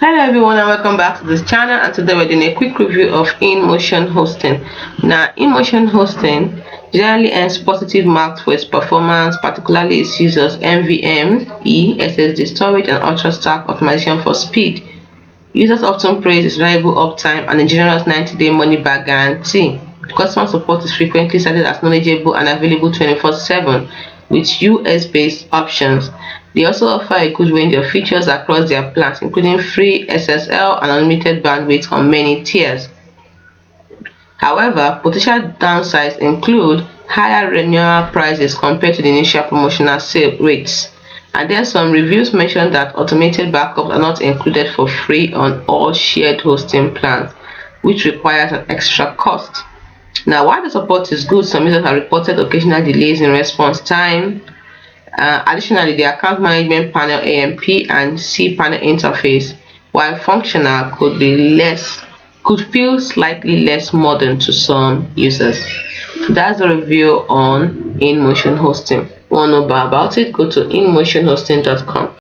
Hello everyone and welcome back to this channel, and today we're doing a quick review of Inmotion hosting. Now, Inmotion hosting generally earns positive marks for its performance, particularly its users NVMe, SSD storage and ultra stack optimization for speed. Users often praise its reliable uptime and a generous 90-day money back guarantee. Customer support is frequently cited as knowledgeable and available 24/7 with US-based options. They also offer a good range of features across their plans, including free SSL and unlimited bandwidth on many tiers. However, potential downsides include higher renewal prices compared to the initial promotional sale rates. And then some reviews mention that automated backups are not included for free on all shared hosting plans, which requires an extra cost. Now, while the support is good, some users have reported occasional delays in response time. Additionally, the account management panel AMP and cPanel interface, while functional, could feel slightly less modern to some users. That's a review on Inmotion hosting. Want to know more about it? Go to inmotionhosting.com.